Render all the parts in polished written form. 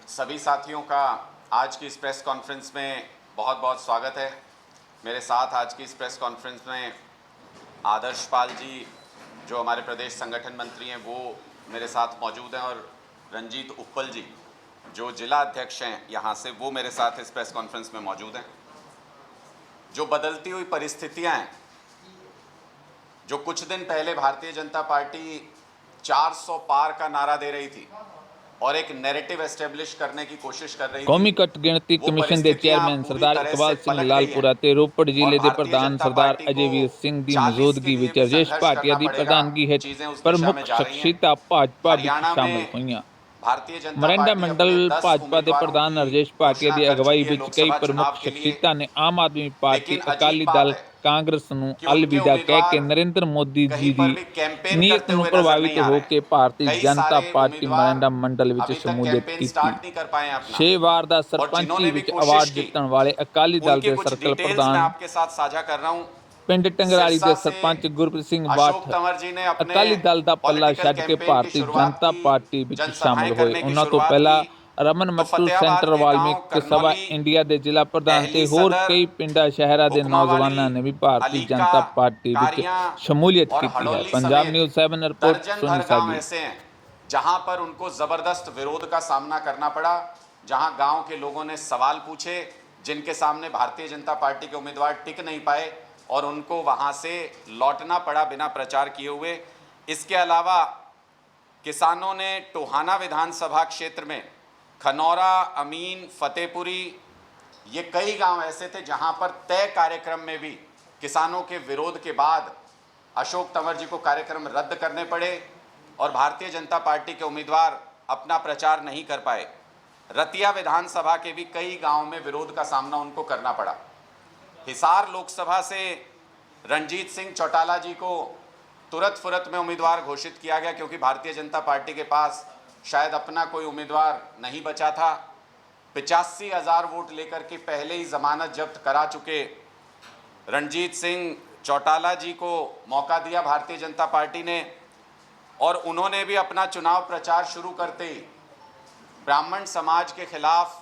सभी साथियों का आज की इस प्रेस कॉन्फ्रेंस में बहुत बहुत स्वागत है। मेरे साथ आज की इस प्रेस कॉन्फ्रेंस में आदर्श पाल जी जो हमारे प्रदेश संगठन मंत्री हैं वो मेरे साथ मौजूद हैं और रंजीत उप्पल जी जो जिला अध्यक्ष हैं यहाँ से, वो मेरे साथ इस प्रेस कॉन्फ्रेंस में मौजूद हैं। जो बदलती हुई परिस्थितियाँ हैं, जो कुछ दिन पहले भारतीय जनता पार्टी 400 पार का नारा दे रही थी और एक नैरेटिव एस्टेब्लिश करने की कोशिश कर रही ਕੌਮੀ थी, ਘੱਟ ਗਿਣਤੀ वो ਕਮਿਸ਼ਨ ਦੇ परिस्थितियां ਚੇਅਰਮੈਨ पूरी ਸਰਦਾਰ तरह से ਇਕਬਾਲ ਸਿੰਘ पलट गई हैं ਲਾਲਪੁਰਾ ਤੇ ਰੋਪੜ और ਜ਼ਿਲ੍ਹੇ ਦੇ भारतीय ਪ੍ਰਧਾਨ जनता ਸਰਦਾਰ पार्टी को ਅਜੈਵੀਰ ਸਿੰਘ ਦੀ 40 के ਮੌਜੂਦਗੀ लिए ਵਿੱਚ भी ਰਾਜੇਸ਼ संघर्ष ਭਾਟੀਆ करना ਦੀ पड़ेगा। ਪ੍ਰਧਾਨਗੀ ਹੇਠ चीजें उस दिशा में ਪ੍ਰਮੁੱਖ जा रही हैं। ਸ਼ਖਸੀਅਤਾਂ ਭਾਜਪਾ ਵਿੱਚ हरियाणा ਸ਼ਾਮਲ में ਹੋਈਆਂ। भारतीय जनता ਮੋਰਿੰਡਾ पार्टी ਮੰਡਲ अपने 10 ਭਾਜਪਾ ਦੇ उम्मीदवारों ਪ੍ਰਧਾਨ की ਰਾਜੇਸ਼ ਭਾਟੀਆ घोषणा ਦੀ कर ਅਗਵਾਈ चुकी है ਵਿੱਚ ਕਈ लोकसभा ਪ੍ਰਮੁੱਖ चुनाव के लिए। ਸ਼ਖਸੀਅਤਾਂ ਨੇ ਆਮ ਆਦਮੀ ਪਾਰਟੀ, लेकिन अजीब ਅਕਾਲੀ बात ਦਲ, है ਕਾਂਗਰਸ ਨੂੰ कि उनके ਅਲਵਿਦਾ ਕਹਿ ਕੇ उम्मीदवार ਨਰਿੰਦਰ ਮੋਦੀ कहीं ਜੀ पर ਦੀ भी कैंपेन ਨੀਅਤ करते ਨੂੰ हुए नजर ਪ੍ਰਭਾਵਿਤ नहीं आ ਹੋ रहे हैं। ਕੇ ਭਾਰਤੀ कई ਜਨਤਾ सारे ਪਾਰਟੀ उम्मीदवार ਮੋਰਿੰਡਾ ਮੰਡਲ ਵਿੱਚ अभी तक ਸ਼ਮੂਲੀਅਤ कैंपेन ਕੀਤੀ। स्टार्ट नहीं कर पाए हैं अपना, 6 ਵਾਰ ਦਾ और ਸਰਪੰਚੀ जिन्होंने भी ਵਿੱਚ कोशिश ਅਵਾਰਡ की ਜਿੱਤਣ ਵਾਲੇ ਅਕਾਲੀ ਦਲ उनके ਦੇ कुछ ਸਰਕਲ डिटेल्स मैं ਪ੍ਰਧਾਨ आपके साथ साझा कर रहा हूं। ਪਿੰਡ ਟੰਗਰਾਲੀ सिरसा ਦੇ से ਸਰਪੰਚ ਗੁਰਪ੍ਰੀਤ ਸਿੰਘ अशोक ਬਾਠ तंवर जी ने अपने ਅਕਾਲੀ ਦਲ ਦਾ ਪੱਲਾ पॉलिटिकल ਛੱਡ ਕੇ कैंपेन की ਭਾਰਤੀ शुरुआत ਜਨਤਾ की, ਪਾਰਟੀ ਵਿੱਚ जनसभाएं ਸ਼ਾਮਲ ਹੋਏ। करने की ਉਹਨਾਂ ਤੋਂ शुरुआत ਪਹਿਲਾਂ की। ਰਮਨ तो ਮੱਟੂ फतेहाबाद ਸੈਂਟਰ के गांव ਵਾਲਮੀਕ ਸਭਾ करनौली, ਇੰਡੀਆ ਦੇ ਜ਼ਿਲ੍ਹਾ ਪ੍ਰਧਾਨ ਤੇ कहली ਹੋਰ सदर, ਕਈ ਪਿੰਡਾਂ ਸ਼ਹਿਰਾਂ ਦੇ हुक्मावाली, ਨੌਜਵਾਨਾਂ ਨੇ ਵੀ ਭਾਰਤੀ अलीका, ਜਨਤਾ ਪਾਰਟੀ ਵਿੱਚ कारियां ਸ਼ਮੂਲੀਅਤ और ਕੀਤੀ ਹੈ। हड़ौली ਪੰਜਾਬ समेत ਨਿਊਜ਼ 7 ਰਿਪੋर्ट दर्जन सोनी भर गांव सागी। ऐसे हैं जहां पर उनको जबरदस्त विरोध का सामना करना पड़ा, जहां गांव के लोगों ने सवाल पूछे जिनके सामने भारतीय जनता पार्टी के उम्मीदवार टिक नहीं पाए और उनको वहां से लौटना पड़ा बिना प्रचार किए हुए। इसके अलावा किसानों ने टोहाना विधानसभा क्षेत्र में खनौरा, अमीन, फतेहपुरी, ये कई गांव ऐसे थे जहां पर तय कार्यक्रम में भी किसानों के विरोध के बाद अशोक तंवर जी को कार्यक्रम रद्द करने पड़े और भारतीय जनता पार्टी के उम्मीदवार अपना प्रचार नहीं कर पाए। रतिया विधानसभा के भी कई गांव में विरोध का सामना उनको करना पड़ा। हिसार लोकसभा से रणजीत सिंह चौटाला जी को तुरंत फुरत में उम्मीदवार घोषित किया गया क्योंकि भारतीय जनता पार्टी के पास शायद अपना कोई उम्मीदवार नहीं बचा था। 85,000 वोट लेकर के पहले ही जमानत जब्त करा चुके रणजीत सिंह चौटाला जी को मौका दिया भारतीय जनता पार्टी ने और उन्होंने भी अपना चुनाव प्रचार शुरू करते ही ब्राह्मण समाज के खिलाफ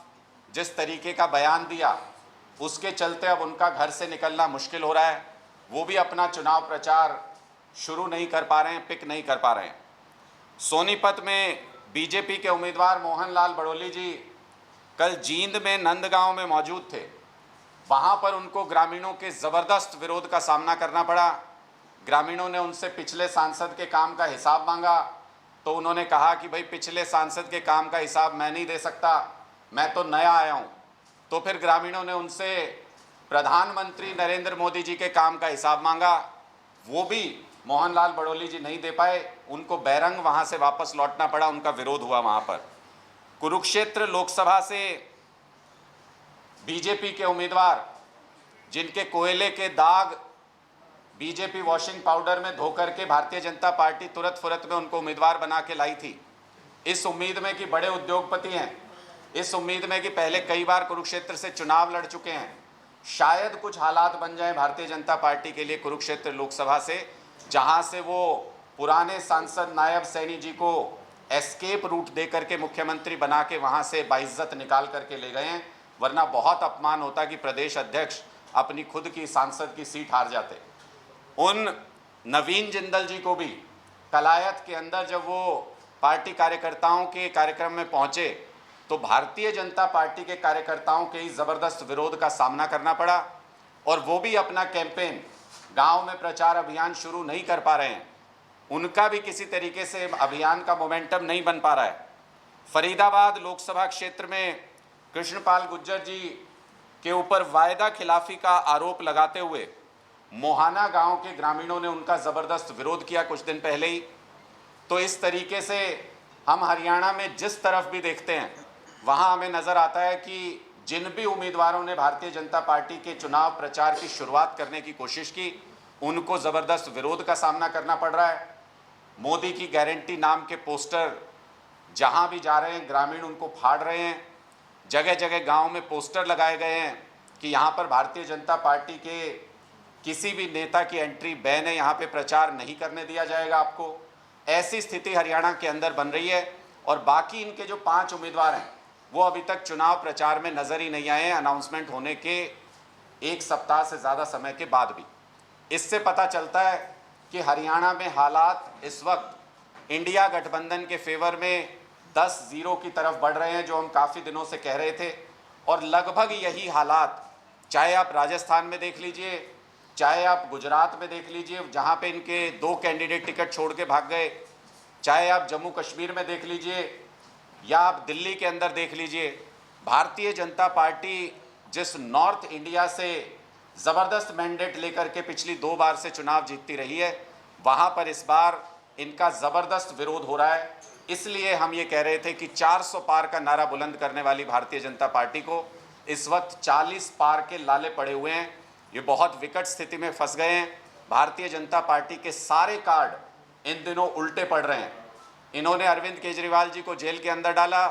जिस तरीके का बयान दिया, उसके चलते अब उनका घर से निकलना मुश्किल हो रहा है। वो भी अपना चुनाव प्रचार शुरू नहीं कर पा रहे हैं, पिक नहीं कर पा रहे हैं। सोनीपत में बीजेपी के उम्मीदवार मोहन लाल बड़ोली जी कल जींद में नंदगांव में मौजूद थे। वहां पर उनको ग्रामीणों के ज़बरदस्त विरोध का सामना करना पड़ा। ग्रामीणों ने उनसे पिछले सांसद के काम का हिसाब मांगा तो उन्होंने कहा कि भाई पिछले सांसद के काम का हिसाब मैं नहीं दे सकता, मैं तो नया आया हूं। तो फिर ग्रामीणों ने उनसे प्रधानमंत्री नरेंद्र मोदी जी के काम का हिसाब मांगा, वो भी मोहनलाल बड़ोली जी नहीं दे पाए। उनको बैरंग वहां से वापस लौटना पड़ा, उनका विरोध हुआ वहां पर। कुरुक्षेत्र लोकसभा से बीजेपी के उम्मीदवार जिनके कोयले के दाग बीजेपी वॉशिंग पाउडर में धो करके भारतीय जनता पार्टी तुरंत फुरत में उनको उम्मीदवार बना के लाई थी, इस उम्मीद में कि बड़े उद्योगपति हैं, इस उम्मीद में कि पहले कई बार कुरुक्षेत्र से चुनाव लड़ चुके हैं, शायद कुछ हालात बन जाए भारतीय जनता पार्टी के लिए कुरुक्षेत्र लोकसभा से, जहां से वो पुराने सांसद नायब सैनी जी को एस्केप रूट दे करके मुख्यमंत्री बना के वहां से बाइज्जत निकाल करके ले गए हैं। वरना बहुत अपमान होता कि प्रदेश अध्यक्ष अपनी खुद की सांसद की सीट हार जाते। उन नवीन जिंदल जी को भी कलायत के अंदर जब वो पार्टी कार्यकर्ताओं के कार्यक्रम में पहुंचे तो भारतीय जनता पार्टी के कार्यकर्ताओं के ही ज़बरदस्त विरोध का सामना करना पड़ा और वो भी अपना कैंपेन, गांव में प्रचार अभियान शुरू नहीं कर पा रहे हैं। उनका भी किसी तरीके से अभियान का मोमेंटम नहीं बन पा रहा है। फरीदाबाद लोकसभा क्षेत्र में कृष्णपाल गुर्जर जी के ऊपर वायदा खिलाफी का आरोप लगाते हुए मोहाना गांव के ग्रामीणों ने उनका ज़बरदस्त विरोध किया कुछ दिन पहले ही। तो इस तरीके से हम हरियाणा में जिस तरफ भी देखते हैं वहां हमें नज़र आता है कि जिन भी उम्मीदवारों ने भारतीय जनता पार्टी के चुनाव प्रचार की शुरुआत करने की कोशिश की, उनको ज़बरदस्त विरोध का सामना करना पड़ रहा है। मोदी की गारंटी नाम के पोस्टर जहां भी जा रहे हैं ग्रामीण उनको फाड़ रहे हैं। जगह जगह गांव में पोस्टर लगाए गए हैं कि यहाँ पर भारतीय जनता पार्टी के किसी भी नेता की एंट्री बैन है, यहाँ पे प्रचार नहीं करने दिया जाएगा आपको। ऐसी स्थिति हरियाणा के अंदर बन रही है और बाकी इनके जो 5 उम्मीदवार हैं वो अभी तक चुनाव प्रचार में नज़र ही नहीं आए हैं, अनाउंसमेंट होने के एक सप्ताह से ज़्यादा समय के बाद भी। इससे पता चलता है कि हरियाणा में हालात इस वक्त इंडिया गठबंधन के फेवर में 10-0 की तरफ बढ़ रहे हैं, जो हम काफ़ी दिनों से कह रहे थे। और लगभग यही हालात चाहे आप राजस्थान में देख लीजिए, चाहे आप गुजरात में देख लीजिए जहां पे इनके 2 कैंडिडेट टिकट छोड़ के भाग गए, चाहे आप जम्मू कश्मीर में देख लीजिए या आप दिल्ली के अंदर देख लीजिए, भारतीय जनता पार्टी जिस नॉर्थ इंडिया से ज़बरदस्त मैंडेट लेकर के पिछली 2 बार से चुनाव जीतती रही है, वहाँ पर इस बार इनका ज़बरदस्त विरोध हो रहा है। इसलिए हम ये कह रहे थे कि 400 पार का नारा बुलंद करने वाली भारतीय जनता पार्टी को इस वक्त 40 पार के लाले पड़े हुए हैं। ये बहुत विकट स्थिति में फंस गए हैं। भारतीय जनता पार्टी के सारे कार्ड इन दिनों उल्टे पड़ रहे हैं। इन्होंने अरविंद केजरीवाल जी को जेल के अंदर डाला,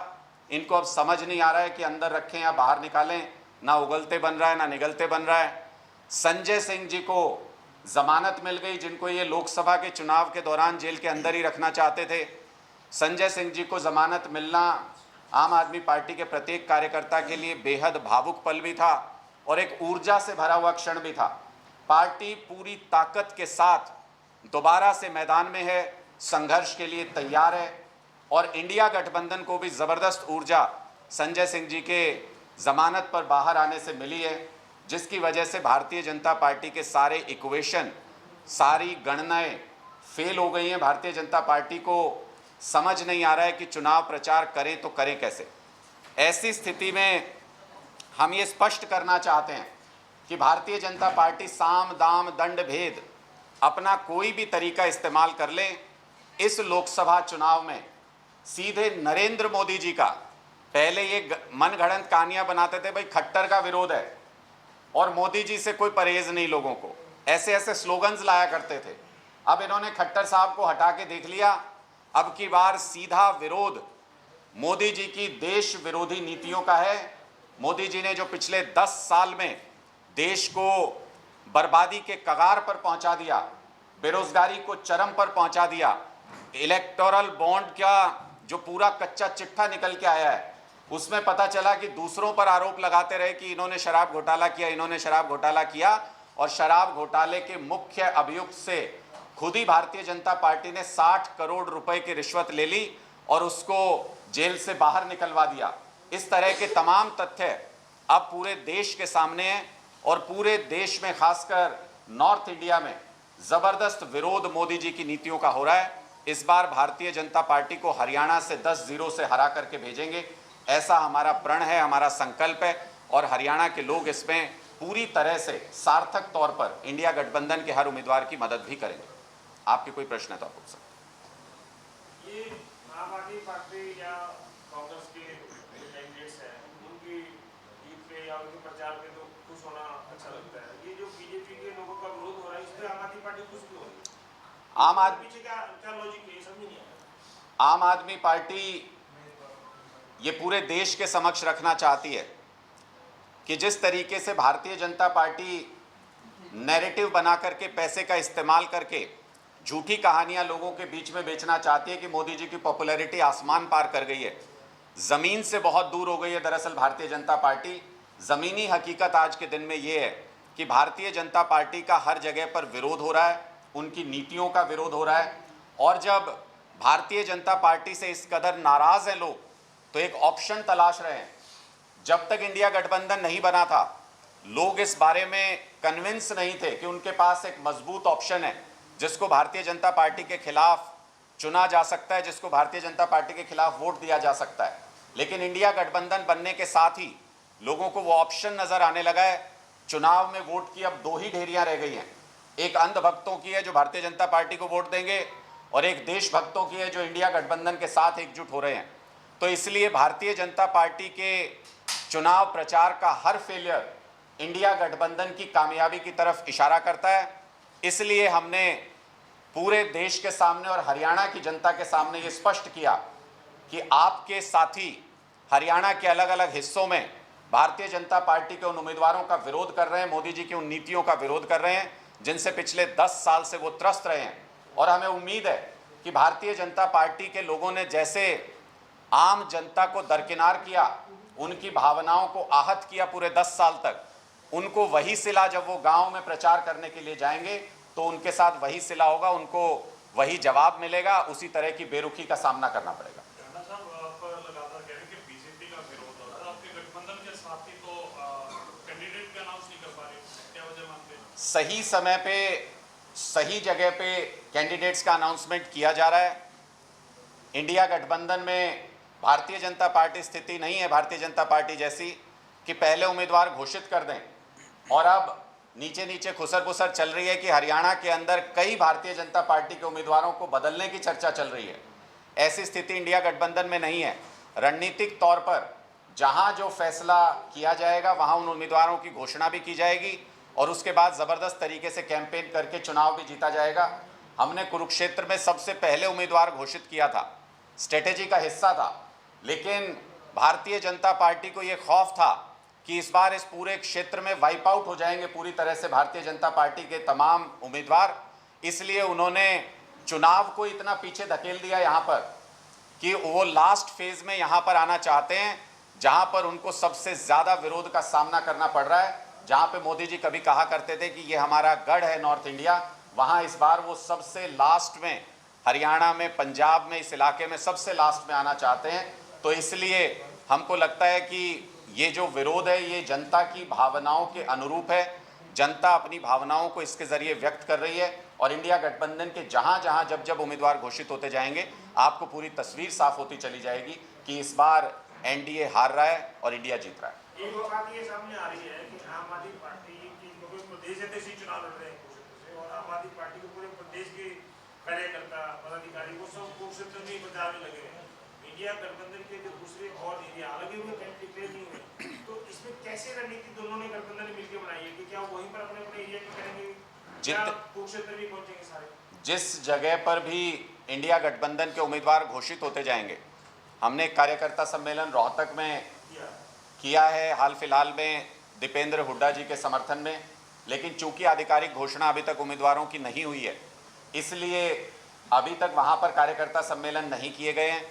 इनको अब समझ नहीं आ रहा है कि अंदर रखें या बाहर निकालें, ना उगलते बन रहा है ना निगलते बन रहा है। संजय सिंह जी को जमानत मिल गई, जिनको ये लोकसभा के चुनाव के दौरान जेल के अंदर ही रखना चाहते थे। संजय सिंह जी को जमानत मिलना आम आदमी पार्टी के प्रत्येक कार्यकर्ता के लिए बेहद भावुक पल भी था और एक ऊर्जा से भरा हुआ क्षण भी था। पार्टी पूरी ताकत के साथ दोबारा से मैदान में है, संघर्ष के लिए तैयार है और इंडिया गठबंधन को भी ज़बरदस्त ऊर्जा संजय सिंह जी के ज़मानत पर बाहर आने से मिली है, जिसकी वजह से भारतीय जनता पार्टी के सारे इक्वेशन, सारी गणनाएं फेल हो गई हैं। भारतीय जनता पार्टी को समझ नहीं आ रहा है कि चुनाव प्रचार करें तो करें कैसे। ऐसी स्थिति में हम ये स्पष्ट करना चाहते हैं कि भारतीय जनता पार्टी साम दाम दंड भेद अपना कोई भी तरीका इस्तेमाल कर ले, इस लोकसभा चुनाव में सीधे नरेंद्र मोदी जी का, पहले ये मनगढ़ंत कहानियां बनाते थे भाई खट्टर का विरोध है और मोदी जी से कोई परहेज नहीं, लोगों को ऐसे ऐसे स्लोगन्स लाया करते थे। अब इन्होंने खट्टर साहब को हटा के देख लिया, अब की बार सीधा विरोध मोदी जी की देश विरोधी नीतियों का है। मोदी जी ने जो पिछले 10 साल में देश को बर्बादी के कगार पर पहुंचा दिया, बेरोजगारी को चरम पर पहुंचा दिया, इलेक्टोरल बॉन्ड का जो पूरा कच्चा चिट्ठा निकल के आया है उसमें पता चला कि दूसरों पर आरोप लगाते रहे कि इन्होंने शराब घोटाला किया, इन्होंने शराब घोटाला किया, और शराब घोटाले के मुख्य अभियुक्त से खुद ही भारतीय जनता पार्टी ने 60 करोड़ रुपए की रिश्वत ले ली और उसको जेल से बाहर निकलवा दिया। इस तरह के तमाम तथ्य अब पूरे देश के सामने हैं और पूरे देश में खासकर नॉर्थ इंडिया में ज़बरदस्त विरोध मोदी जी की नीतियों का हो रहा है। इस बार भारतीय जनता पार्टी को हरियाणा से 10-0 से हरा करके भेजेंगे, ऐसा हमारा प्रण है, हमारा संकल्प है और हरियाणा के लोग इसमें पूरी तरह से सार्थक तौर पर इंडिया गठबंधन के हर उम्मीदवार की मदद भी करेंगे। आपके कोई प्रश्न है तो आप पूछ सकते हैं। ये आम आदमी पार्टी या कांग्रेस के कैंडिडेट्स हैं, उनकी जीत पे या उनके प्रचार पे तो खुश होना अच्छा लगता है। ये जो बीजेपी के लोगों का विरोध हो रहा है, इस पे आम आदमी पार्टी खुश क्यों हो रही है? आम आदमी पीछे क्या क्या लॉजिक है, ये समझ नहीं आया। आम आदमी पार्टी ये पूरे देश के समक्ष रखना चाहती है कि जिस तरीके से भारतीय जनता पार्टी नैरेटिव बना करके, पैसे का इस्तेमाल करके झूठी कहानियां लोगों के बीच में बेचना चाहती है कि मोदी जी की पॉपुलैरिटी आसमान पार कर गई है, ज़मीन से बहुत दूर हो गई है। दरअसल भारतीय जनता पार्टी, ज़मीनी हकीकत आज के दिन में ये है कि भारतीय जनता पार्टी का हर जगह पर विरोध हो रहा है, उनकी नीतियों का विरोध हो रहा है। और जब भारतीय जनता पार्टी से इस कदर नाराज़ हैं लोग, तो एक ऑप्शन तलाश रहे हैं। जब तक इंडिया गठबंधन नहीं बना था, लोग इस बारे में कन्विंस नहीं थे कि उनके पास एक मजबूत ऑप्शन है जिसको भारतीय जनता पार्टी के खिलाफ चुना जा सकता है, जिसको भारतीय जनता पार्टी के खिलाफ वोट दिया जा सकता है। लेकिन इंडिया गठबंधन बनने के साथ ही लोगों को वो ऑप्शन नजर आने लगा है। चुनाव में वोट की अब 2 ही ढेरियां रह गई हैं, एक अंधभक्तों की है जो भारतीय जनता पार्टी को वोट देंगे और एक देशभक्तों की है जो इंडिया गठबंधन के साथ एकजुट हो रहे हैं। तो इसलिए भारतीय जनता पार्टी के चुनाव प्रचार का हर फेलियर इंडिया गठबंधन की कामयाबी की तरफ इशारा करता है। इसलिए हमने पूरे देश के सामने और हरियाणा की जनता के सामने ये स्पष्ट किया कि आपके साथी हरियाणा के अलग अलग हिस्सों में भारतीय जनता पार्टी के उन उम्मीदवारों का विरोध कर रहे हैं, मोदी जी की उन नीतियों का विरोध कर रहे हैं जिनसे पिछले 10 साल से वो त्रस्त रहे हैं। और हमें उम्मीद है कि भारतीय जनता पार्टी के लोगों ने जैसे आम जनता को दरकिनार किया, उनकी भावनाओं को आहत किया पूरे 10 साल तक, उनको वही सिला जब वो गांव में प्रचार करने के लिए जाएंगे तो उनके साथ वही सिला होगा, उनको वही जवाब मिलेगा, उसी तरह की बेरुखी का सामना करना पड़ेगा। राणा साहब, आप लगातार कह रहे हैं कि बीजेपी का विरोध हो रहा है, आपके गठबंधन के साथी तो कैंडिडेट का अनाउंस नहीं कर पा रहे, क्या वजह मानते हैं? सही समय पे सही जगह पे कैंडिडेट्स का अनाउंसमेंट किया जा रहा है। इंडिया गठबंधन में भारतीय जनता पार्टी स्थिति नहीं है भारतीय जनता पार्टी जैसी कि पहले उम्मीदवार घोषित कर दें और अब नीचे नीचे खुसर पुसर चल रही है कि हरियाणा के अंदर कई भारतीय जनता पार्टी के उम्मीदवारों को बदलने की चर्चा चल रही है। ऐसी स्थिति इंडिया गठबंधन में नहीं है। रणनीतिक तौर पर जहां जो फैसला किया जाएगा वहां उन उम्मीदवारों की घोषणा भी की जाएगी और उसके बाद ज़बरदस्त तरीके से कैंपेन करके चुनाव भी जीता जाएगा। हमने कुरुक्षेत्र में सबसे पहले उम्मीदवार घोषित किया था, स्ट्रेटेजी का हिस्सा था, लेकिन भारतीय जनता पार्टी को ये खौफ था कि इस बार इस पूरे क्षेत्र में वाइप आउट हो जाएंगे पूरी तरह से भारतीय जनता पार्टी के तमाम उम्मीदवार, इसलिए उन्होंने चुनाव को इतना पीछे धकेल दिया यहाँ पर कि वो लास्ट फेज में यहाँ पर आना चाहते हैं जहाँ पर उनको सबसे ज़्यादा विरोध का सामना करना पड़ रहा है। जहाँ पे मोदी जी कभी कहा करते थे कि ये हमारा गढ़ है नॉर्थ इंडिया, वहाँ इस बार वो सबसे लास्ट में हरियाणा में, पंजाब में, इस इलाके में सबसे लास्ट में आना चाहते हैं। तो इसलिए हमको लगता है कि ये जो विरोध है ये जनता की भावनाओं के अनुरूप है। जनता अपनी भावनाओं को इसके ज़रिए व्यक्त कर रही है और इंडिया गठबंधन के जहाँ जहाँ जब जब उम्मीदवार घोषित होते जाएंगे आपको पूरी तस्वीर साफ होती चली जाएगी कि इस बार एनडीए हार रहा है और इंडिया जीत रहा है। एक बात ये सामने आ रही है कि आम आदमी पार्टी की पूरे प्रदेश अध्यक्ष चुनाव लड़ रहे हैं कुरुक्षेत्र से और आम आदमी पार्टी के पूरे प्रदेश के कार्यकर्ता पदाधिकारी वो सब कुरुक्षेत्र में प्रचार में लगे हैं। इंडिया गठबंधन के जो दूसरे और एरिया हालांकि वो डिक्लेयर नहीं हुए, तो इसमें कैसे रणनीति दोनों ने गठबंधन ने मिलकर बनाई है कि क्या वहीं पर अपने अपने एरिया की करेंगे, क्या कुरुक्षेत्र भी पहुंचेंगे सारे? जिस जगह पर भी इंडिया गठबंधन के उम्मीदवार घोषित होते जाएंगे, हमने एक कार्यकर्ता सम्मेलन रोहतक में किया है हाल फिलहाल में दीपेंद्र हुड्डा जी के समर्थन में, लेकिन चूंकि आधिकारिक घोषणा अभी तक उम्मीदवारों की नहीं हुई है इसलिए अभी तक वहां पर कार्यकर्ता सम्मेलन नहीं किए गए हैं।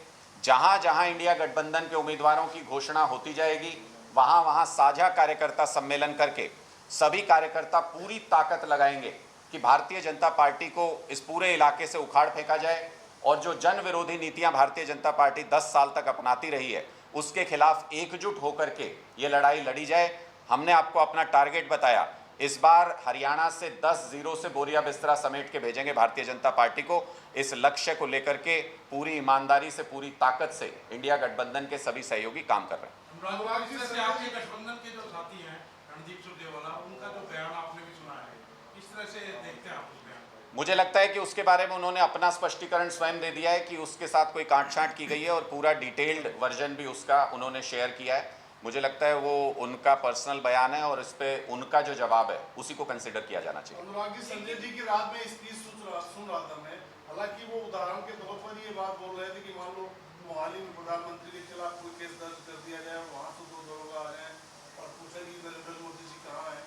जहां जहां इंडिया गठबंधन के उम्मीदवारों की घोषणा होती जाएगी वहां वहां साझा कार्यकर्ता सम्मेलन करके सभी कार्यकर्ता पूरी ताकत लगाएंगे कि भारतीय जनता पार्टी को इस पूरे इलाके से उखाड़ फेंका जाए और जो जन विरोधी नीतियां भारतीय जनता पार्टी 10 साल तक अपनाती रही है उसके खिलाफ एकजुट होकर के ये लड़ाई लड़ी जाए। हमने आपको अपना टारगेट बताया, इस बार हरियाणा से 10-0 से बोरिया बिस्तरा समेट के भेजेंगे भारतीय जनता पार्टी को। इस लक्ष्य को लेकर के पूरी ईमानदारी से, पूरी ताकत से इंडिया गठबंधन के सभी सहयोगी काम कर रहे हैं। अनुराग जी, से आपके गठबंधन के जो साथी हैं रणदीप सुरजेवाला, उनका जो बयान आपने भी सुना है, इस तरह से देखते हैं आप उस बयान को? मुझे लगता है कि उसके बारे में उन्होंने अपना स्पष्टीकरण स्वयं दे दिया है कि उसके साथ कोई काट-छांट की गई है और पूरा डिटेल्ड वर्जन भी उसका उन्होंने शेयर किया है। मुझे लगता है वो उनका पर्सनल बयान है और इस पे उनका जो जवाब है उसी को कंसिडर किया जाना चाहिए। अनुराग जी, संजय जी की रात में स्पीच सुन रहा था मैं, हालांकि वो उदाहरण के तौर पर ये बात बोल रहे थे कि मान लो मोहाली में प्रधानमंत्री के खिलाफ कोई केस दर्ज कर दिया जाए, वहाँ से 2 दरोगा आ जाए और पूछे कि नरेंद्र मोदी जी कहाँ हैं,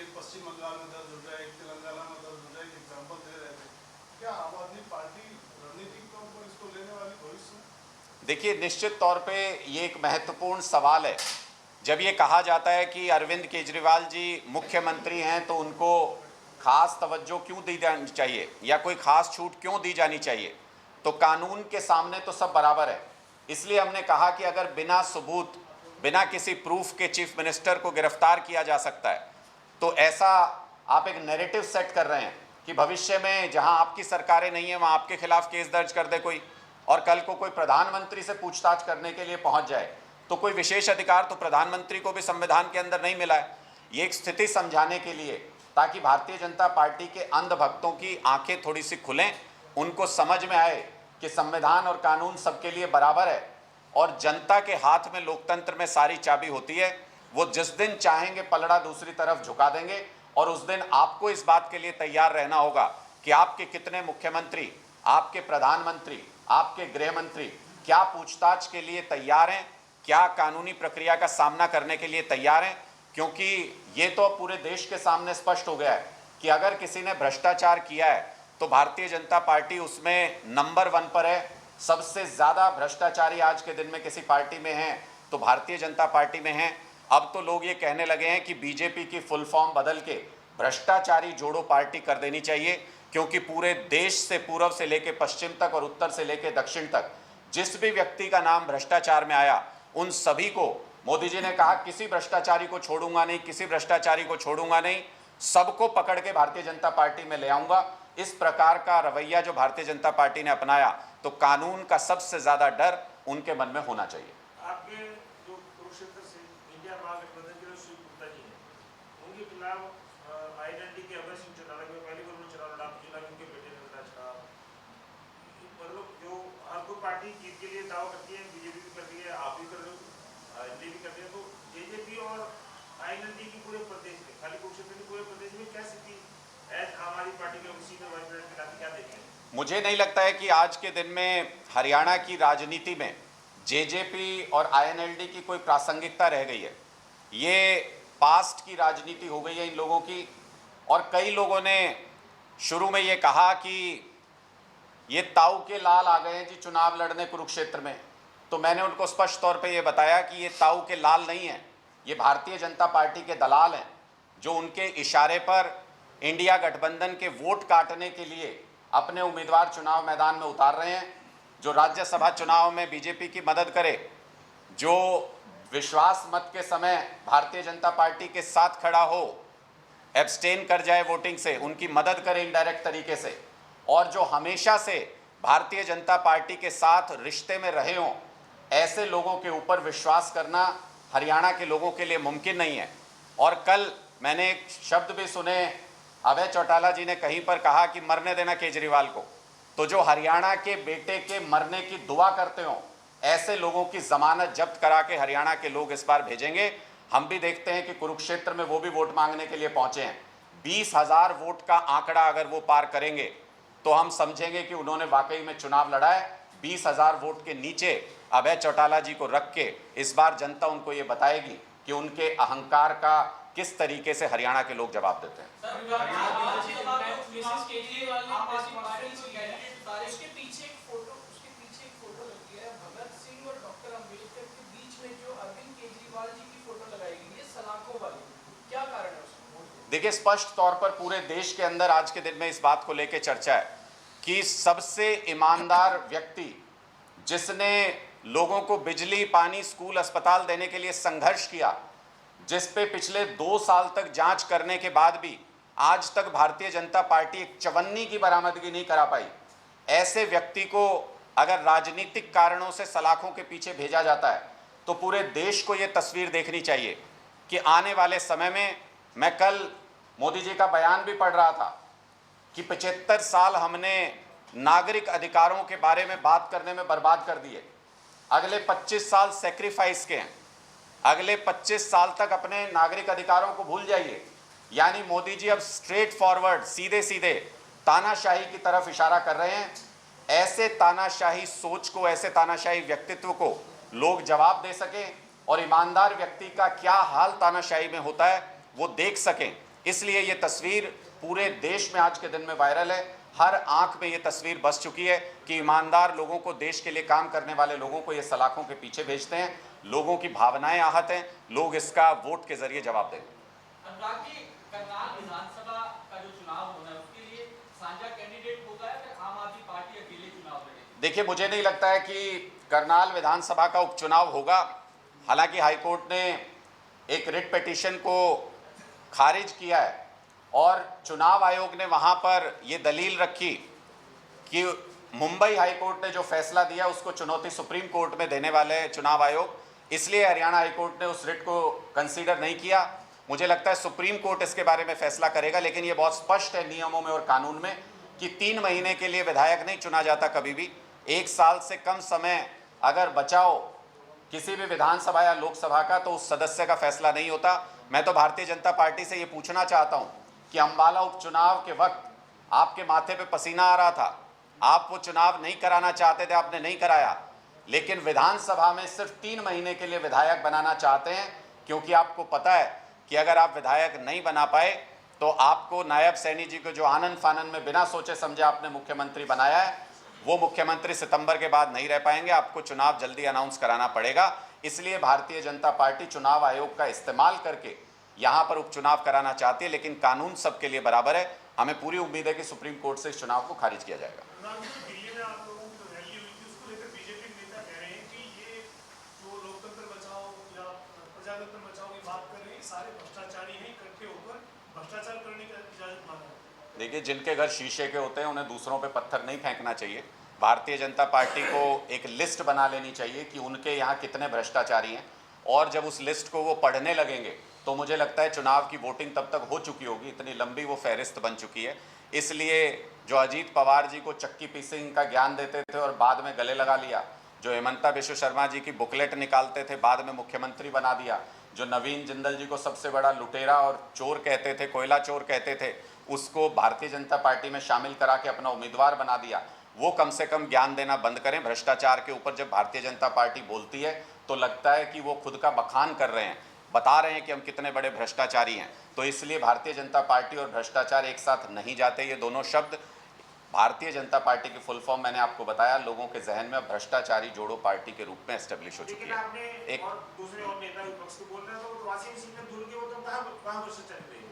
एक पश्चिम बंगाल में दर्ज हो जाए, एक तेलंगाना में दर्ज हो जाए, एग्जाम्पल दे रहे थे। क्या आम आदमी पार्टी रणनीतिक तौर पर इसको लेने वाली भविष्य? देखिए, निश्चित तौर पे ये एक महत्वपूर्ण सवाल है। जब ये कहा जाता है कि अरविंद केजरीवाल जी मुख्यमंत्री हैं तो उनको खास तवज्जो क्यों दी जानी चाहिए या कोई खास छूट क्यों दी जानी चाहिए, तो कानून के सामने तो सब बराबर है। इसलिए हमने कहा कि अगर बिना सबूत, बिना किसी प्रूफ के चीफ मिनिस्टर को गिरफ्तार किया जा सकता है तो ऐसा आप एक नैरेटिव सेट कर रहे हैं कि भविष्य में जहां आपकी सरकारें नहीं है वहां आपके खिलाफ केस दर्ज कर दे कोई, और कल को कोई प्रधानमंत्री से पूछताछ करने के लिए पहुंच जाए तो कोई विशेष अधिकार तो प्रधानमंत्री को भी संविधान के अंदर नहीं मिला है। ये एक स्थिति समझाने के लिए, ताकि भारतीय जनता पार्टी के अंध भक्तों की आंखें थोड़ी सी खुलें, उनको समझ में आए कि संविधान और कानून सबके लिए बराबर है और जनता के हाथ में लोकतंत्र में सारी चाबी होती है। वो जिस दिन चाहेंगे पलड़ा दूसरी तरफ झुका देंगे और उस दिन आपको इस बात के लिए तैयार रहना होगा कि आपके कितने मुख्यमंत्री, आपके प्रधानमंत्री, आपके गृह मंत्री क्या पूछताछ के लिए तैयार हैं, क्या कानूनी प्रक्रिया का सामना करने के लिए तैयार हैं। क्योंकि ये तो पूरे देश के सामने स्पष्ट हो गया है कि अगर किसी ने भ्रष्टाचार किया है तो भारतीय जनता पार्टी उसमें नंबर 1 पर है सबसे ज़्यादा भ्रष्टाचारी आज के दिन में किसी पार्टी में हैं तो भारतीय जनता पार्टी में हैं। अब तो लोग ये कहने लगे हैं कि बीजेपी की फुल फॉर्म बदल के भ्रष्टाचारी जोड़ो पार्टी कर देनी चाहिए, क्योंकि पूरे देश से पूर्व से लेकर पश्चिम तक और उत्तर से लेकर दक्षिण तक जिस भी व्यक्ति का नाम भ्रष्टाचार में आया उन सभी को मोदी जी ने कहा किसी भ्रष्टाचारी को छोड़ूंगा नहीं, किसी भ्रष्टाचारी को छोड़ूंगा नहीं, सबको पकड़ के भारतीय जनता पार्टी में ले आऊंगा। इस प्रकार का रवैया जो भारतीय जनता पार्टी ने अपनाया, तो कानून का सबसे ज्यादा डर उनके मन में होना चाहिए। आपके जो कुरुक्षेत्र से इंडिया महागठबंधन के जो श्री गुप्ता जी हैं, उनके खिलाफ आईएनएलडी के अभय सिंह चौटाला के पहले बार उन्होंने चुनाव लड़ा, जिला में उनके बेटे ने लड़ा चुनाव। मतलब जो हर कोई पार्टी जीत के लिए दावा करती है, बीजेपी भी करती है, आप भी कर रहे हो, आईएनएलडी भी करते हैं, तो जेजेपी और आईएनएलडी की पूरे प्रदेश में, खाली कुरुक्षेत्र की पूरे प्रदेश में क्या स्थिति एज आम आदमी पार्टी के सीनियर वाइस प्रेसिडेंट के नाते क्या देखें? मुझे नहीं लगता है कि आज के दिन में हरियाणा की राजनीति में जेजेपी और आईएनएलडी की कोई प्रासंगिकता रह गई है। ये पास्ट की राजनीति हो गई है इन लोगों की। और कई लोगों ने शुरू में ये कहा कि ये ताऊ के लाल आ गए हैं जी चुनाव लड़ने कुरुक्षेत्र में, तो मैंने उनको स्पष्ट तौर पे ये बताया कि ये ताऊ के लाल नहीं हैं, ये भारतीय जनता पार्टी के दलाल हैं, जो उनके इशारे पर इंडिया गठबंधन के वोट काटने के लिए अपने उम्मीदवार चुनाव मैदान में उतार रहे हैं। जो राज्यसभा चुनाव में बीजेपी की मदद करे, जो विश्वास मत के समय भारतीय जनता पार्टी के साथ खड़ा हो, एब्सटेन कर जाए वोटिंग से, उनकी मदद करे इनडायरेक्ट तरीके से, और जो हमेशा से भारतीय जनता पार्टी के साथ रिश्ते में रहे हों, ऐसे लोगों के ऊपर विश्वास करना हरियाणा के लोगों के लिए मुमकिन नहीं है। और कल मैंने एक शब्द भी सुने, अभय चौटाला जी ने कहीं पर कहा कि मरने देना केजरीवाल को। तो जो हरियाणा के बेटे के मरने की दुआ करते हो, ऐसे लोगों की जमानत जब्त करा के हरियाणा के लोग इस बार भेजेंगे। हम भी देखते हैं कि कुरुक्षेत्र में वो भी वोट मांगने के लिए पहुंचे हैं। 20,000 वोट का आंकड़ा अगर वो पार करेंगे तो हम समझेंगे कि उन्होंने वाकई में चुनाव लड़ा है। 20,000 वोट के नीचे अभय चौटाला जी को रख के इस बार जनता उनको ये बताएगी कि उनके अहंकार का किस तरीके से हरियाणा के लोग जवाब देते हैं। उसके पीछे एक फोटो लगी है भगत सिंह और डॉक्टर अंबेडकर के बीच में, जो अरविंद केजरीवाल जी की फोटो लगाई गई है सलाखों वाली, क्या कारण है उसका? देखिए, स्पष्ट तौर पर पूरे देश के अंदर आज के दिन में इस बात को लेकर चर्चा है कि सबसे ईमानदार व्यक्ति जिसने लोगों को बिजली, पानी, स्कूल, अस्पताल देने के लिए संघर्ष किया, जिस पे पिछले 2 साल तक जांच करने के बाद भी आज तक भारतीय जनता पार्टी एक चवन्नी की बरामदगी नहीं करा पाई, ऐसे व्यक्ति को अगर राजनीतिक कारणों से सलाखों के पीछे भेजा जाता है तो पूरे देश को ये तस्वीर देखनी चाहिए कि आने वाले समय में, मैं कल मोदी जी का बयान भी पढ़ रहा था कि 75 साल हमने नागरिक अधिकारों के बारे में बात करने में बर्बाद कर दिए, अगले 25 साल सेक्रीफाइस के हैं, अगले 25 साल तक अपने नागरिक अधिकारों को भूल जाइए। यानी मोदी जी अब स्ट्रेट फॉरवर्ड, सीधे सीधे तानाशाही की तरफ इशारा कर रहे हैं। ऐसे तानाशाही सोच को, ऐसे तानाशाही व्यक्तित्व को लोग जवाब दे सकें और ईमानदार व्यक्ति का क्या हाल तानाशाही में होता है वो देख सकें, इसलिए ये तस्वीर पूरे देश में आज के दिन में वायरल है। हर आंख में ये तस्वीर बस चुकी है कि ईमानदार लोगों को, देश के लिए काम करने वाले लोगों को ये सलाखों के पीछे भेजते हैं। लोगों की भावनाएं आहत हैं, लोग इसका वोट के जरिए जवाब देंगे। करनाल विधानसभा का जो चुनाव होना है उसके लिए साझा कैंडिडेट होगा या फिर आम आदमी पार्टी अकेले चुनाव लड़ेगी? देखिए, मुझे नहीं लगता है कि करनाल विधानसभा का उपचुनाव होगा। हालांकि हाईकोर्ट ने एक रिट पिटीशन को खारिज किया है और चुनाव आयोग ने वहां पर यह दलील रखी कि मुंबई हाईकोर्ट ने जो फैसला दिया उसको चुनौती सुप्रीम कोर्ट में देने वाले हैं चुनाव आयोग, इसलिए हरियाणा हाईकोर्ट ने उस रिट को कंसीडर नहीं किया। मुझे लगता है सुप्रीम कोर्ट इसके बारे में फैसला करेगा, लेकिन ये बहुत स्पष्ट है नियमों में और कानून में कि 3 महीने के लिए विधायक नहीं चुना जाता कभी भी। 1 साल से कम समय अगर बचाओ किसी भी विधानसभा या लोकसभा का तो उस सदस्य का फैसला नहीं होता। मैं तो भारतीय जनता पार्टी से ये पूछना चाहता हूँ कि अम्बाला उपचुनाव के वक्त आपके माथे पे पसीना आ रहा था, आप वो चुनाव नहीं कराना चाहते थे, आपने नहीं कराया, लेकिन विधानसभा में सिर्फ 3 महीने के लिए विधायक बनाना चाहते हैं, क्योंकि आपको पता है कि अगर आप विधायक नहीं बना पाए तो आपको नायब सैनी जी को, जो आनन फानन में बिना सोचे समझे आपने मुख्यमंत्री बनाया है, वो मुख्यमंत्री सितंबर के बाद नहीं रह पाएंगे, आपको चुनाव जल्दी अनाउंस कराना पड़ेगा। इसलिए भारतीय जनता पार्टी चुनाव आयोग का इस्तेमाल करके यहाँ पर उपचुनाव कराना चाहती है, लेकिन कानून सबके लिए बराबर है। हमें पूरी उम्मीद है कि सुप्रीम कोर्ट से इस चुनाव को खारिज किया जाएगा। दिल्ली में आप लोगों की रैली हुई थी, उसको लेकर बीजेपी नेता कह रहे हैं कि ये जो लोकतंत्र बचाओ या प्रजातंत्र बचाओ की बात कर रहे हैं, सारे भ्रष्टाचारी हैं, इकट्ठे होकर भ्रष्टाचार करने का इजाजत मांग रहे हैं। देखिए, जिनके घर शीशे के होते हैं उन्हें दूसरों पे पत्थर नहीं फेंकना चाहिए। भारतीय जनता पार्टी को एक लिस्ट बना लेनी चाहिए कि उनके यहाँ कितने भ्रष्टाचारी हैं, और जब उस लिस्ट को वो पढ़ने लगेंगे तो मुझे लगता है चुनाव की वोटिंग तब तक हो चुकी होगी। इतनी लंबी वो फहरिस्त बन चुकी है। इसलिए जो अजीत पवार जी को चक्की पीसिंग का ज्ञान देते थे और बाद में गले लगा लिया, जो हेमंता विश्व शर्मा जी की बुकलेट निकालते थे बाद में मुख्यमंत्री बना दिया, जो नवीन जिंदल जी को सबसे बड़ा लुटेरा और चोर कहते थे, कोयला चोर कहते थे, उसको भारतीय जनता पार्टी में शामिल करा के अपना उम्मीदवार बना दिया, वो कम से कम ज्ञान देना बंद करें। भ्रष्टाचार के ऊपर जब भारतीय जनता पार्टी बोलती है तो लगता है कि वो खुद का बखान कर रहे हैं, बता रहे हैं कि हम कितने बड़े भ्रष्टाचारी हैं। तो इसलिए भारतीय जनता पार्टी और भ्रष्टाचार एक साथ नहीं जाते। ये दोनों शब्द, भारतीय जनता पार्टी की फुल फॉर्म मैंने आपको बताया, लोगों के जहन में भ्रष्टाचारी जोड़ो पार्टी के रूप में एस्टेब्लिश हो चुकी लेकिन है। आपने एक और दूसरे और नेता विपक्ष को बोल रहे हैं तो वॉशिंग मशीन में धुल के वो तो कहाँ भ्रष्टाचार करेंगे?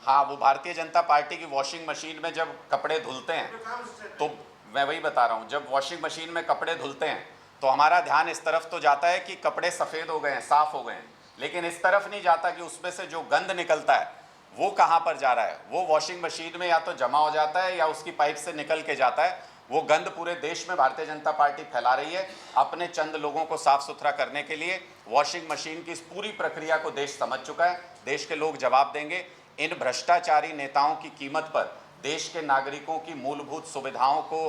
हाँ, वो भारतीय जनता पार्टी की वॉशिंग मशीन में जब कपड़े धुलते हैं कहाँ भ्रष्टाचार तो मैं वही बता रहा हूँ, जब वॉशिंग मशीन में कपड़े धुलते हैं तो हमारा ध्यान इस तरफ तो जाता है कि कपड़े सफ़ेद हो गए हैं, साफ़ हो गए हैं, लेकिन इस तरफ नहीं जाता कि उसमें से जो गंद निकलता है वो कहाँ पर जा रहा है। वो वॉशिंग मशीन में या तो जमा हो जाता है या उसकी पाइप से निकल के जाता है। वो गंद पूरे देश में भारतीय जनता पार्टी फैला रही है अपने चंद लोगों को साफ सुथरा करने के लिए। वॉशिंग मशीन की इस पूरी प्रक्रिया को देश समझ चुका है। देश के लोग जवाब देंगे। इन भ्रष्टाचारी नेताओं की कीमत पर देश के नागरिकों की मूलभूत सुविधाओं को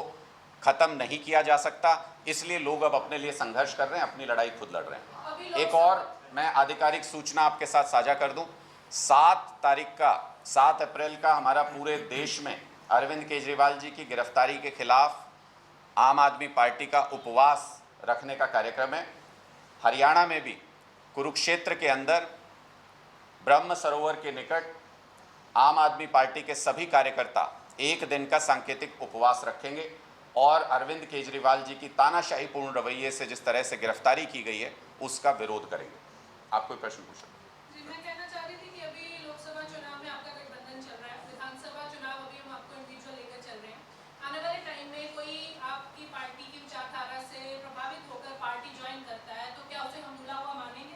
खत्म नहीं किया जा सकता। इसलिए लोग अब अपने लिए संघर्ष कर रहे हैं, अपनी लड़ाई खुद लड़ रहे हैं। एक और मैं आधिकारिक सूचना आपके साथ साझा कर दूं, 7 अप्रैल का हमारा पूरे देश में अरविंद केजरीवाल जी की गिरफ्तारी के खिलाफ आम आदमी पार्टी का उपवास रखने का कार्यक्रम है। हरियाणा में भी कुरुक्षेत्र के अंदर ब्रह्म सरोवर के निकट आम आदमी पार्टी के सभी कार्यकर्ता 1 दिन का सांकेतिक उपवास रखेंगे और अरविंद केजरीवाल जी की तानाशाहीपूर्ण रवैये से जिस तरह से गिरफ्तारी की गई है उसका विरोध करेंगे। आप कोई प्रश्न पूछो। जी, मैं कहना चाह रही थी कि अभी लोकसभा चुनाव में आपका गठबंधन चल रहा है, विधानसभा चुनाव अभी हम आपको इंडिविजुअल लेकर चल रहे हैं। आने वाले टाइम में कोई आपकी पार्टी की विचारधारा से प्रभावित होकर पार्टी ज्वाइन करता है तो क्या उसे हम भूला हुआ मानेंगे?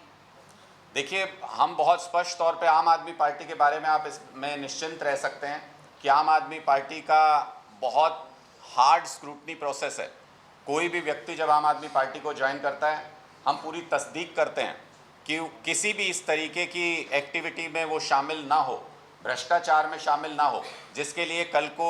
देखिए, हम बहुत स्पष्ट तौर पे आम आदमी पार्टी के बारे में आप इसमें निश्चिंत रह सकते हैं कि आम आदमी पार्टी का बहुत हार्ड स्क्रूटनी प्रोसेस है। कोई भी व्यक्ति जब आम आदमी पार्टी को ज्वाइन करता है, हम पूरी तस्दीक करते हैं कि किसी भी इस तरीके की एक्टिविटी में वो शामिल ना हो, भ्रष्टाचार में शामिल ना हो, जिसके लिए कल को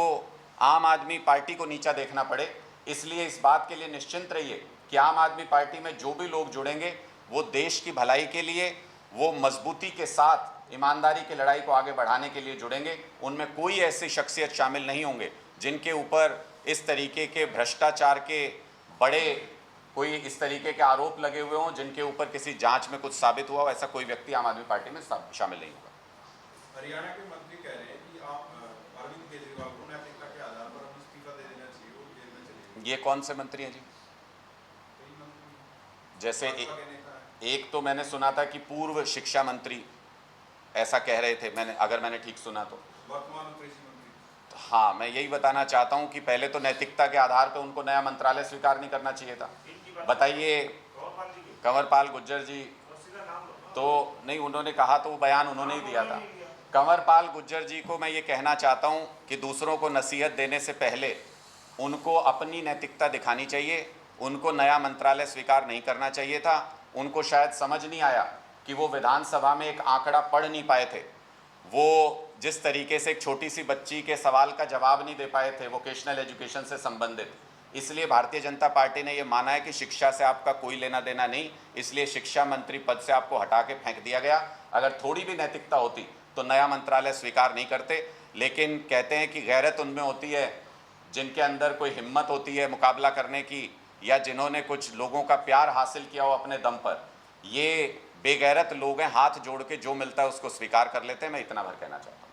आम आदमी पार्टी को नीचा देखना पड़े। इसलिए इस बात के लिए निश्चिंत रहिए कि आम आदमी पार्टी में जो भी लोग जुड़ेंगे वो देश की भलाई के लिए, वो मजबूती के साथ ईमानदारी की लड़ाई को आगे बढ़ाने के लिए जुड़ेंगे। उनमें कोई ऐसी शख्सियत शामिल नहीं होंगे जिनके ऊपर इस तरीके के भ्रष्टाचार के बड़े कोई इस तरीके के आरोप लगे हुए हों, जिनके ऊपर किसी जांच में कुछ साबित हुआ हो। ऐसा कोई व्यक्ति आम आदमी पार्टी में शामिल नहीं होगा। हरियाणा के मंत्री कह रहे हैं कि आप अरविंद केजरीवाल को नैतिकता के आधार पर हमें इस्तीफा दे देना चाहिए, वो जेल में चले गए। ये कौन से मंत्री हैं जी? जैसे एक तो मैंने सुना था कि पूर्व शिक्षा मंत्री ऐसा कह रहे थे, अगर मैंने ठीक सुना तो। वर्तमान कृषि मंत्री। हाँ, मैं यही बताना चाहता हूँ कि पहले तो नैतिकता के आधार पर उनको नया मंत्रालय स्वीकार नहीं करना चाहिए था। बताइए, कंवरपाल गुर्जर जी तो नहीं, उन्होंने कहा तो वो बयान उन्होंने ही दिया था। कंवरपाल गुर्जर जी को मैं ये कहना चाहता हूँ कि दूसरों को नसीहत देने से पहले उनको अपनी नैतिकता दिखानी चाहिए। उनको नया मंत्रालय स्वीकार नहीं करना चाहिए था। उनको शायद समझ नहीं आया कि वो विधानसभा में एक आंकड़ा पढ़ नहीं पाए थे। वो जिस तरीके से एक छोटी सी बच्ची के सवाल का जवाब नहीं दे पाए थे वोकेशनल एजुकेशन से संबंधित। इसलिए भारतीय जनता पार्टी ने ये माना है कि शिक्षा से आपका कोई लेना देना नहीं, इसलिए शिक्षा मंत्री पद से आपको हटा के फेंक दिया गया। अगर थोड़ी भी नैतिकता होती तो नया मंत्रालय स्वीकार नहीं करते। लेकिन कहते हैं कि गैरत उनमें होती है जिनके अंदर कोई हिम्मत होती है मुकाबला करने की, या जिन्होंने कुछ लोगों का प्यार हासिल किया हो अपने दम पर। ये बेगैरत लोग हैं, हाथ जोड़ के जो मिलता है उसको स्वीकार कर लेते हैं। मैं इतना भर कहना चाहता हूँ।